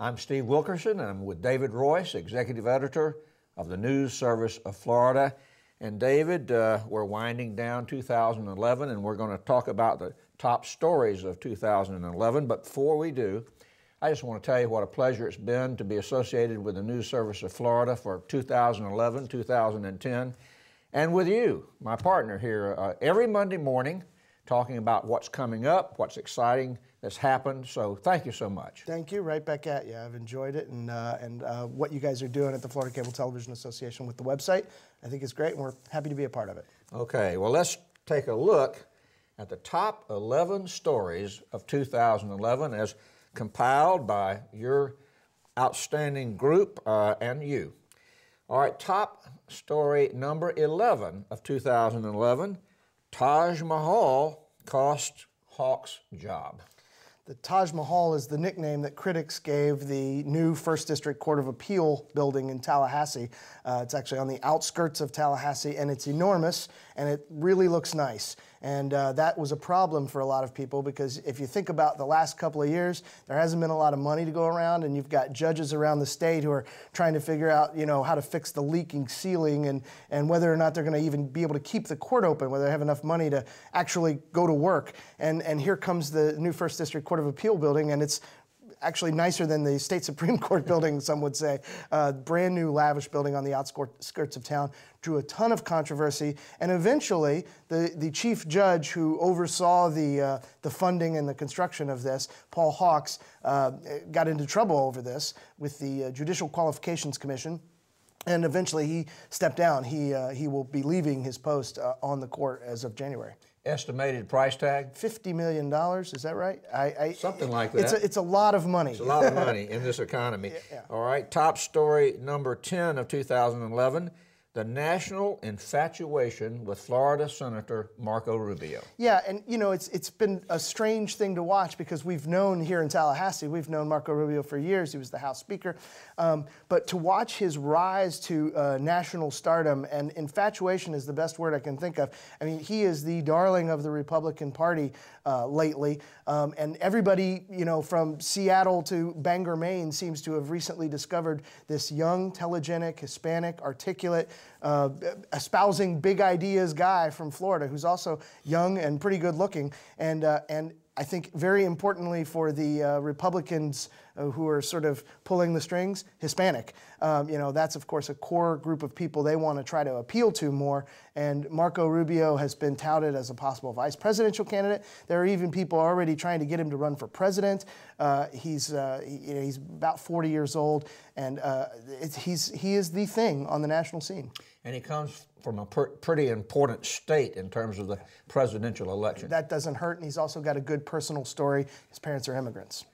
I'm Steve Wilkerson, and I'm with David Royse, Executive Editor of the News Service of Florida. And David, we're winding down 2011, and we're going to talk about the top stories of 2011. But before we do, I just want to tell you what a pleasure it's been to be associated with the News Service of Florida for 2011, 2010, and with you, my partner here, every Monday morning, talking about what's coming up, what's exciting that's happened. So thank you so much. Thank you. Right back at you. I've enjoyed it, and what you guys are doing at the Florida Cable Television Association with the website, I think is great, and we're happy to be a part of it. Okay, well, let's take a look at the top 11 stories of 2011 as compiled by your outstanding group and you. All right, top story number 11 of 2011, Taj Mahal cost Hawks' job. The Taj Mahal is the nickname that critics gave the new First District Court of Appeal building in Tallahassee. It's actually on the outskirts of Tallahassee, and it's enormous, and it really looks nice. And that was a problem for a lot of people because if you think about the last couple of years, there hasn't been a lot of money to go around, and you've got judges around the state who are trying to figure out, how to fix the leaking ceiling and whether or not they're going to even be able to keep the court open, whether they have enough money to actually go to work. And here comes the new First District Court of Appeal building, and it's actually nicer than the state Supreme Court building, some would say. Brand new lavish building on the outskirts of town, drew a ton of controversy, and eventually the chief judge who oversaw the funding and the construction of this, Paul Hawks, got into trouble over this with the Judicial Qualifications Commission. And eventually he stepped down. He will be leaving his post on the court as of January. Estimated price tag? $50 million, is that right? Something like that. It's a lot of money. It's a lot of money in this economy. Yeah. All right, top story number 10 of 2011, the national infatuation with Florida Senator Marco Rubio. Yeah, and it's been a strange thing to watch because we've known here in Tallahassee, we've known Marco Rubio for years. He was the House Speaker. But to watch his rise to national stardom, and infatuation is the best word I can think of. I mean, he is the darling of the Republican Party lately. And everybody, from Seattle to Bangor, Maine, seems to have recently discovered this young, telegenic, Hispanic, articulate, espousing big ideas guy from Florida who's also young and pretty good looking. And I think very importantly for the Republicans who are sort of pulling the strings, Hispanic. That's of course a core group of people they want to try to appeal to more. And Marco Rubio has been touted as a possible vice presidential candidate. There are even people already trying to get him to run for president. He's about 40 years old, and he is the thing on the national scene. And he comes from a pretty important state in terms of the presidential election. That doesn't hurt, and he's also got a good personal story. His parents are immigrants.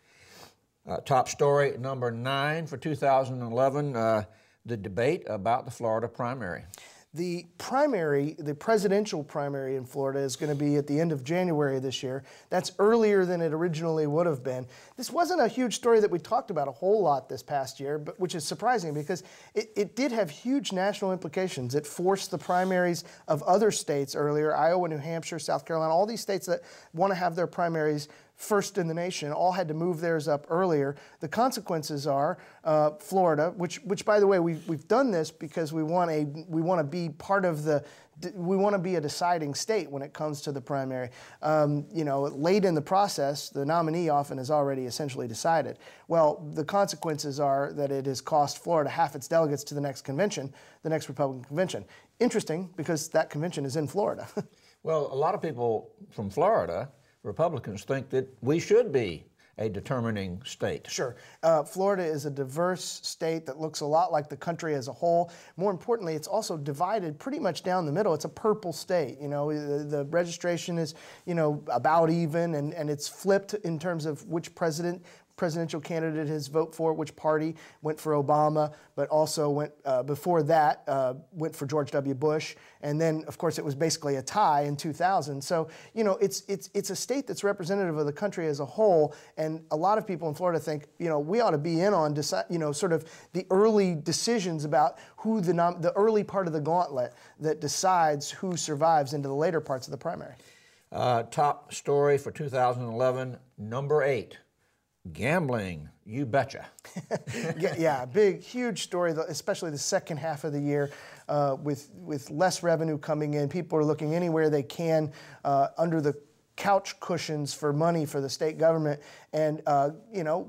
Top story number 9 for 2011, the debate about the Florida primary. The presidential primary in Florida is going to be at the end of January this year. That's earlier than it originally would have been. This wasn't a huge story that we talked about a whole lot this past year, but which is surprising because it did have huge national implications. It forced the primaries of other states earlier, Iowa, New Hampshire, South Carolina, all these states that want to have their primaries first in the nation, all had to move theirs up earlier. The consequences are Florida, which by the way, we've done this because we want to be part of we want to be a deciding state when it comes to the primary. Late in the process, the nominee often is already essentially decided. Well, the consequences are that it has cost Florida half its delegates to the next convention, the next Republican convention. Interesting, because that convention is in Florida. Well, a lot of people from Florida, Republicans, think that we should be a determining state. Sure. Florida is a diverse state that looks a lot like the country as a whole. More importantly, it's also divided pretty much down the middle. It's a purple state. The registration is, about even, and it's flipped in terms of which presidential candidate his vote for, which party went for Obama, but also went, before that, went for George W. Bush. And then, of course, it was basically a tie in 2000. So, it's a state that's representative of the country as a whole. And a lot of people in Florida think, we ought to be in on, sort of the early decisions about who the early part of the gauntlet that decides who survives into the later parts of the primary. Top story for 2011, number 8. Gambling, you betcha. Yeah, big, huge story, especially the second half of the year with less revenue coming in. People are looking anywhere they can under the couch cushions for money for the state government. And,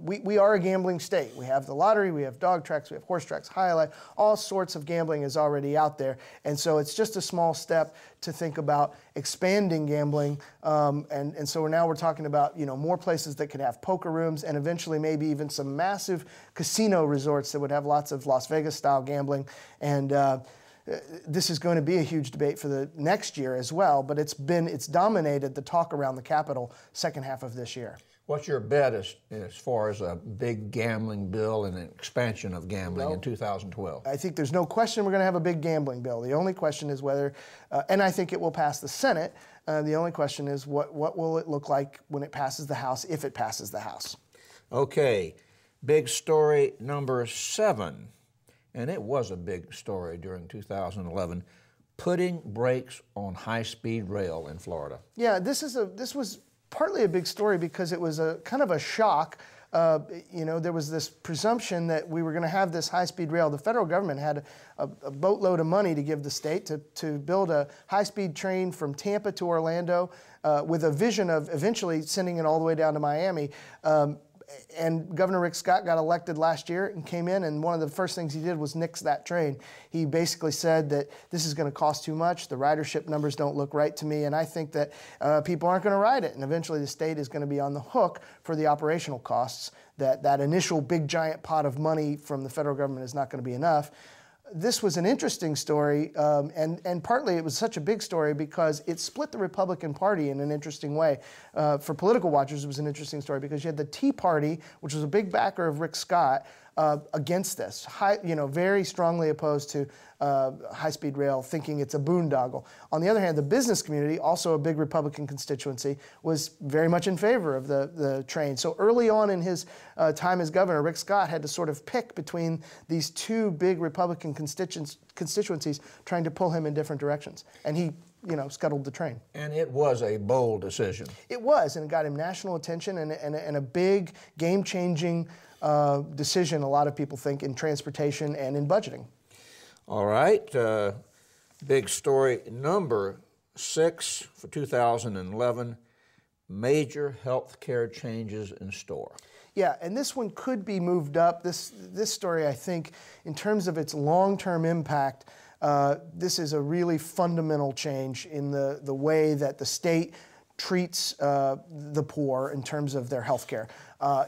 we are a gambling state. We have the lottery, we have dog tracks, we have horse tracks, highlight, all sorts of gambling is already out there. And so it's just a small step to think about expanding gambling. And so now we're talking about, more places that could have poker rooms and eventually maybe even some massive casino resorts that would have lots of Las Vegas style gambling. And this is going to be a huge debate for the next year as well, but it's dominated the talk around the Capitol second half of this year. What's your bet as far as a big gambling bill and an expansion of gambling in 2012? I think there's no question we're going to have a big gambling bill. The only question is whether, and I think it will pass the Senate, the only question is what will it look like when it passes the House, if it passes the House. Okay, big story number 7. And it was a big story during 2011, putting brakes on high-speed rail in Florida. Yeah, this was partly a big story because it was a kind of a shock. There was this presumption that we were going to have this high-speed rail. The federal government had a boatload of money to give the state to build a high-speed train from Tampa to Orlando with a vision of eventually sending it all the way down to Miami. And Governor Rick Scott got elected last year and came in, and one of the first things he did was nix that train. He basically said that this is going to cost too much, the ridership numbers don't look right to me, and I think that people aren't going to ride it, and eventually the state is going to be on the hook for the operational costs. That initial big giant pot of money from the federal government is not going to be enough. This was an interesting story, and partly it was such a big story because it split the Republican Party in an interesting way. For political watchers, it was an interesting story because you had the Tea Party, which was a big backer of Rick Scott, against this, very strongly opposed to high-speed rail, thinking it's a boondoggle. On the other hand, the business community, also a big Republican constituency, was very much in favor of the train. So early on in his time as governor, Rick Scott had to sort of pick between these two big Republican constituencies trying to pull him in different directions. And he scuttled the train. And it was a bold decision. It was, and it got him national attention and a big, game-changing decision, a lot of people think, in transportation and in budgeting. All right, big story number 6 for 2011, major health care changes in store. Yeah, and this one could be moved up. This story, I think, in terms of its long-term impact, this is a really fundamental change in the way that the state treats the poor in terms of their health care.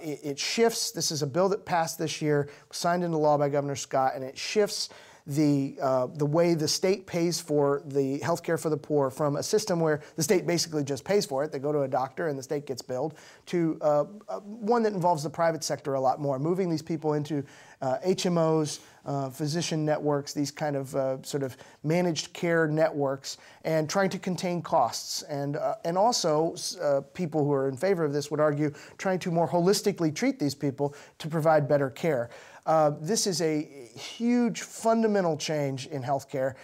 It shifts. This is a bill that passed this year, signed into law by Governor Scott, and it shifts the way the state pays for the health care for the poor from a system where the state basically just pays for it, they go to a doctor and the state gets billed, to one that involves the private sector a lot more, moving these people into HMOs, physician networks, these kind of sort of managed care networks, and trying to contain costs. And also, people who are in favor of this would argue trying to more holistically treat these people to provide better care. This is a huge fundamental change in healthcare.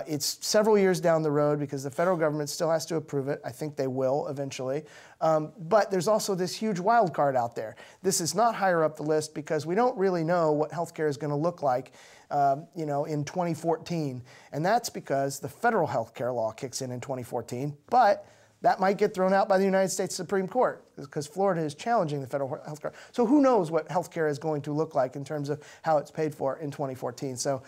It's several years down the road because the federal government still has to approve it. I think they will eventually. But there's also this huge wild card out there. This is not higher up the list because we don't really know what healthcare is going to look like in 2014. And that's because the federal healthcare law kicks in 2014. But that might get thrown out by the United States Supreme Court because Florida is challenging the federal health care. So who knows what health care is going to look like in terms of how it's paid for in 2014. So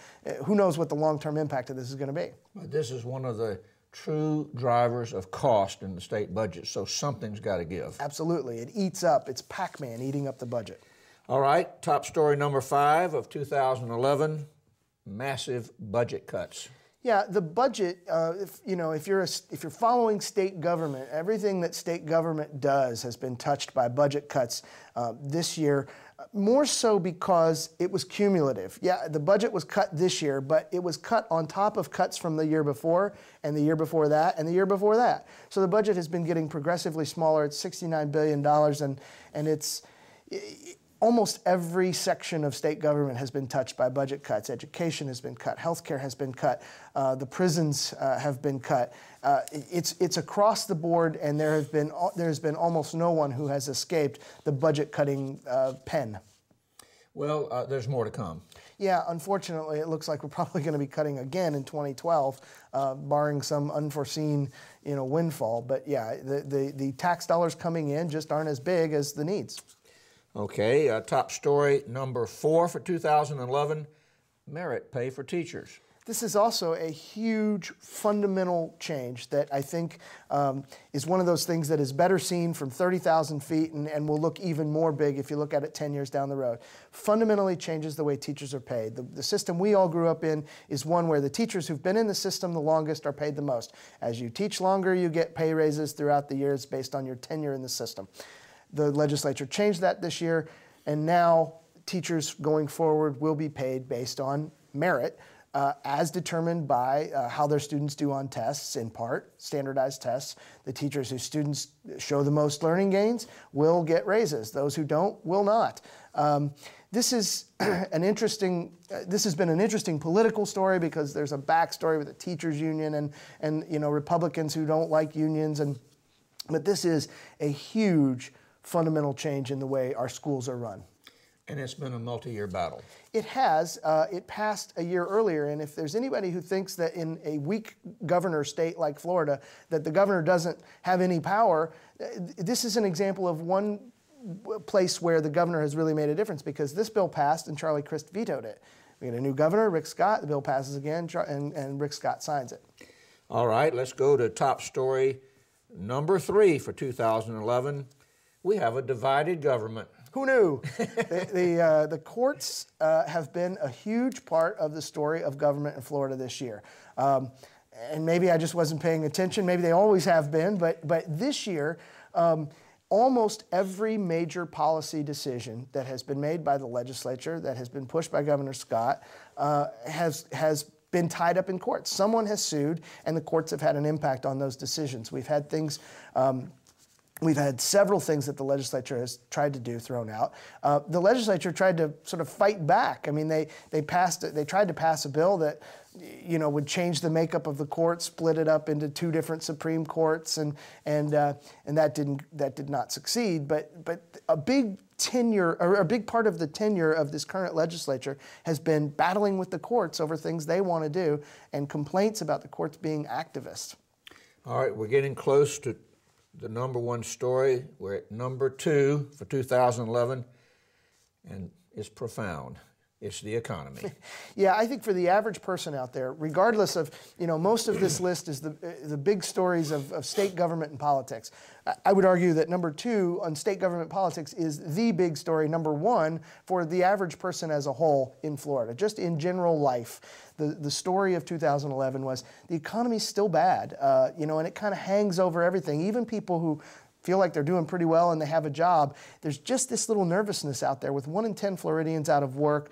who knows what the long-term impact of this is going to be. But this is one of the true drivers of cost in the state budget, so something's got to give. Absolutely. It eats up. It's Pac-Man eating up the budget. All right, top story number 5 of 2011, massive budget cuts. Yeah, the budget. If you're following state government, everything that state government does has been touched by budget cuts this year. More so because it was cumulative. Yeah, the budget was cut this year, but it was cut on top of cuts from the year before, and the year before that, and the year before that. So the budget has been getting progressively smaller. It's $69 billion, and almost every section of state government has been touched by budget cuts. Education has been cut. Healthcare has been cut. The prisons have been cut. It's across the board, and there's been almost no one who has escaped the budget cutting pen. Well, there's more to come. Yeah, unfortunately, it looks like we're probably going to be cutting again in 2012, barring some unforeseen, windfall. But yeah, the tax dollars coming in just aren't as big as the needs. Okay, top story number 4 for 2011, merit pay for teachers. This is also a huge fundamental change that I think is one of those things that is better seen from 30,000 feet and will look even more big if you look at it 10 years down the road. Fundamentally changes the way teachers are paid. The system we all grew up in is one where the teachers who've been in the system the longest are paid the most. As you teach longer, you get pay raises throughout the years based on your tenure in the system. The legislature changed that this year, and now teachers going forward will be paid based on merit. As determined by how their students do on tests, in part, standardized tests. The teachers whose students show the most learning gains will get raises. Those who don't will not. This is this has been an interesting political story because there's a backstory with the teachers union and Republicans who don't like unions, but this is a huge fundamental change in the way our schools are run. And it's been a multi-year battle. It has. It passed a year earlier, and if there's anybody who thinks that in a weak governor state like Florida, that the governor doesn't have any power, this is an example of one place where the governor has really made a difference, because this bill passed and Charlie Crist vetoed it. We get a new governor, Rick Scott, the bill passes again, and Rick Scott signs it. All right, let's go to top story number 3 for 2011. We have a divided government. Who knew? The courts have been a huge part of the story of government in Florida this year. And maybe I just wasn't paying attention. Maybe they always have been. But this year, almost every major policy decision that has been made by the legislature, that has been pushed by Governor Scott, has been tied up in courts. Someone has sued, and the courts have had an impact on those decisions. We've had things... We've had several things that the legislature has tried to do thrown out. The legislature tried to sort of fight back. I mean, they tried to pass a bill that, would change the makeup of the court, split it up into 2 different Supreme Courts, and that did not succeed. But a big tenure, or a big part of the tenure of this current legislature has been battling with the courts over things they want to do and complaints about the courts being activist. All right, we're getting close to the number 1 story. We're at number 2 for 2011, and it's profound. It's the economy. Yeah, I think for the average person out there, regardless of, most of this list is the big stories of state government and politics. I would argue that number 2 on state government politics is the big story, number 1, for the average person as a whole in Florida. Just in general life, the story of 2011 was the economy's still bad, and it kind of hangs over everything. Even people who feel like they're doing pretty well and they have a job, there's just this little nervousness out there with 1 in 10 Floridians out of work,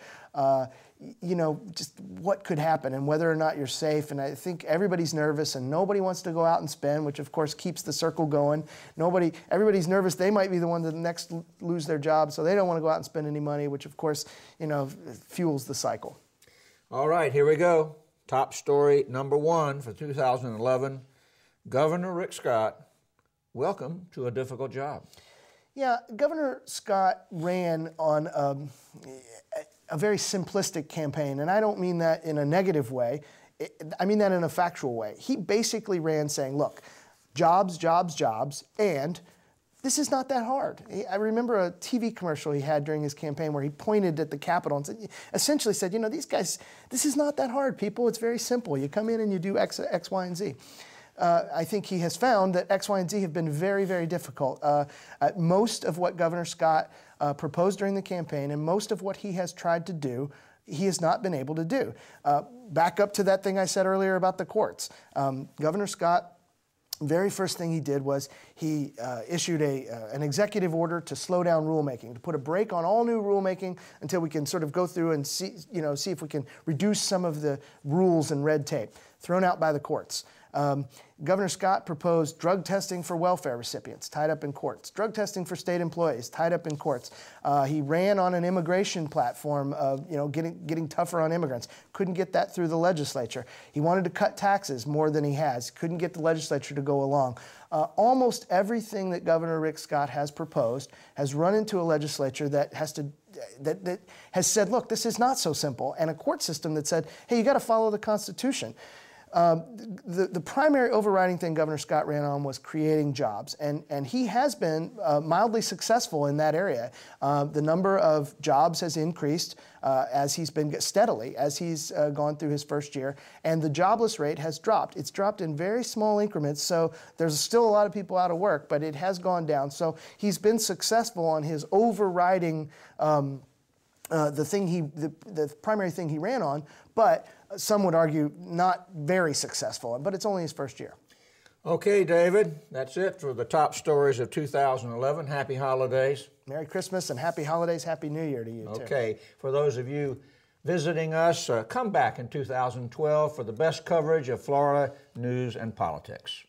just what could happen and whether or not you're safe. And I think everybody's nervous and nobody wants to go out and spend, which of course keeps the circle going. Everybody's nervous they might be the one that next lose their job, so they don't want to go out and spend any money, which of course, fuels the cycle. All right, here we go. Top story number 1 for 2011. Governor Rick Scott, welcome to a difficult job. Yeah, Governor Scott ran on a very simplistic campaign, and I don't mean that in a negative way. I mean that in a factual way. He basically ran saying, look, jobs, jobs, jobs, and this is not that hard. I remember a TV commercial he had during his campaign where he pointed at the Capitol and essentially said, these guys, this is not that hard, people. It's very simple. You come in and you do X, Y, and Z. I think he has found that X, Y, and Z have been very, very difficult. Most of what Governor Scott proposed during the campaign and most of what he has tried to do, he has not been able to do. Back up to that thing I said earlier about the courts. Governor Scott, very first thing he did was he issued an executive order to slow down rulemaking, to put a brake on all new rulemaking until we can sort of go through and see if we can reduce some of the rules and red tape thrown out by the courts. Governor Scott proposed drug testing for welfare recipients, tied up in courts. Drug testing for state employees, tied up in courts. He ran on an immigration platform of getting tougher on immigrants. Couldn't get that through the legislature. He wanted to cut taxes more than he has. Couldn't get the legislature to go along. Almost everything that Governor Rick Scott has proposed has run into a legislature that has said, look, this is not so simple, and a court system that said, hey, you got to follow the Constitution. The primary overriding thing Governor Scott ran on was creating jobs, and he has been mildly successful in that area. The number of jobs has increased as he's been steadily as he's gone through his first year, and the jobless rate has dropped. It's dropped in very small increments, so there's still a lot of people out of work, but it has gone down. So he's been successful on his overriding the primary thing he ran on, but some would argue not very successful, but it's only his first year. Okay, David, that's it for the top stories of 2011. Happy holidays. Merry Christmas and happy holidays, happy New Year to you too. Okay, for those of you visiting us, come back in 2012 for the best coverage of Florida news and politics.